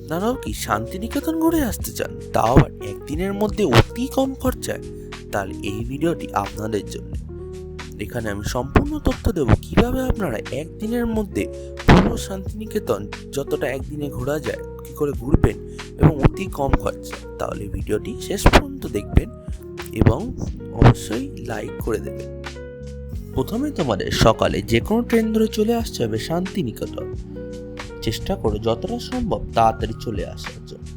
আপনারাও কি শান্তিনিকেতন ঘুরে আসতে চান, তাও আবার একদিনের মধ্যে অতি কম খরচায়? তাহলে এই ভিডিওটি আপনাদের জন্য। এখানে আমি সম্পূর্ণ তথ্য দেব কিভাবে আপনারা একদিনের মধ্যে পুরো শান্তিনিকেতন যতটা একদিনে ঘোরা যায় কি করে ঘুরবেন এবং অতি কম খরচা। তাহলে ভিডিওটি শেষ পর্যন্ত দেখবেন এবং অবশ্যই লাইক করে দেবেন। প্রথমে তোমাদের সকালে যে কোনো ট্রেন ধরে চলে আসতে হবে শান্তিনিকেতন। চেষ্টা করো যতটা সম্ভব তাড়াতাড়ি চলে আসার জন্য।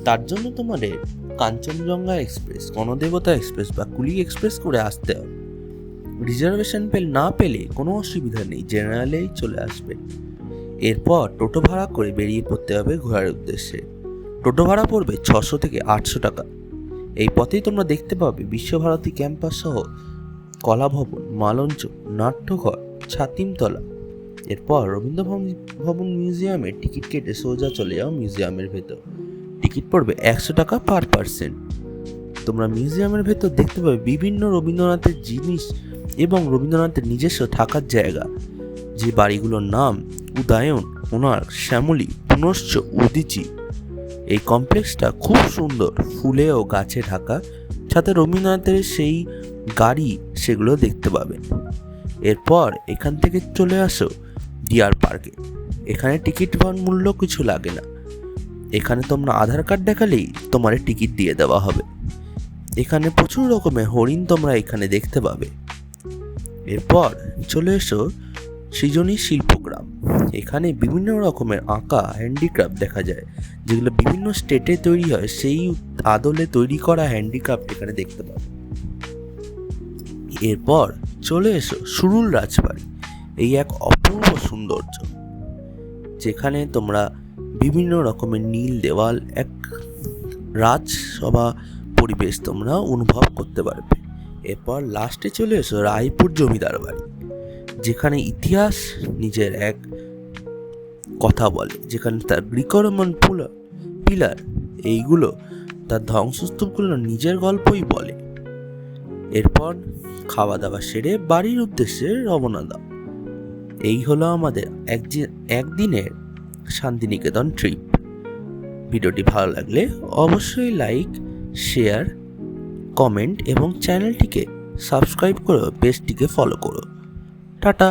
তার জন্য তোমাদের কাঞ্চনজঙ্ঘা এক্সপ্রেস, গণদেবতা এক্সপ্রেস বা কুলি এক্সপ্রেস করে আসতে হবে। রিজার্ভেশন না পেলে কোনো অসুবিধা নেই, জেনারেলেই চলে আসবে। এরপর টোটো ভাড়া করে বেরিয়ে পড়তে হবে ঘোরার উদ্দেশ্যে। টোটো ভাড়া পড়বে 600 থেকে 800 টাকা। এই পথেই তোমরা দেখতে পাবে বিশ্বভারতী ক্যাম্পাস সহ কলাভবন, মালঞ্চ, নাট্যঘর, ছাতিমতলা। এরপর রবীন্দ্র ভবন মিউজিয়ামের টিকিট কেটে সোজা চলে যাও মিউজিয়ামের ভেতর। টিকিট পড়বে 100 টাকা পার পার্সন। তোমরা মিউজিয়ামের ভেতর দেখতে পাবে বিভিন্ন রবীন্দ্রনাথের জিনিস এবং রবীন্দ্রনাথের নিজস্ব থাকার জায়গা, যে বাড়িগুলোর নাম উদয়ন, কোণার্ক, শ্যামলী, পুনশ্চ, উদীচী। এই কমপ্লেক্সটা খুব সুন্দর, ফুলে ও গাছে ঢাকা, সাথে রবীন্দ্রনাথের সেই গাড়ি সেগুলো দেখতে পাবে। এরপর এখান থেকে চলে আসো ডিয়ার পার্কে। এখানে টিকিট মূল্য কিছু লাগে না। এখানে তোমরা আধার কার্ড দেখালেই তোমার টিকিট দিয়ে দেওয়া হবে। এখানে প্রচুর রকমের হরিণ তোমরা এখানে দেখতে পাবে। এরপর চলে এসো সৃজনী শিল্পগ্রাম। এখানে বিভিন্ন রকমের আঁকা হ্যান্ডিক্রাফট দেখা যায়, যেগুলো বিভিন্ন স্টেটে তৈরি হয়। সেই আদলে তৈরি করা হ্যান্ডিক্রাফট এখানে দেখতে পাবে। এরপর চলে এসো সুরুল রাজবাড়ি। এই এক অপূর্ব সৌন্দর্য, যেখানে তোমরা বিভিন্ন রকমের নীল দেওয়াল, এক রাজসভা পরিবেশ তোমরা অনুভব করতে পারবে। এরপর লাস্টে চলে এসো রায়পুর জমিদার বাড়ি, যেখানে ইতিহাস নিজের এক কথা বলে, যেখানে তার গ্রিকো রোমান পিলার এইগুলো, তার ধ্বংসস্তূপগুলো নিজের গল্পই বলে। এরপর খাওয়া দাওয়া সেরে বাড়ির উদ্দেশ্যে রওনা দাও। এই হলো আমাদের একদিনের শান্তিনিকেতন ট্রিপ। ভিডিওটি ভালো লাগলে অবশ্যই লাইক, শেয়ার, কমেন্ট এবং চ্যানেলটিকে সাবস্ক্রাইব করো, পেজটিকে ফলো করো। টাটা।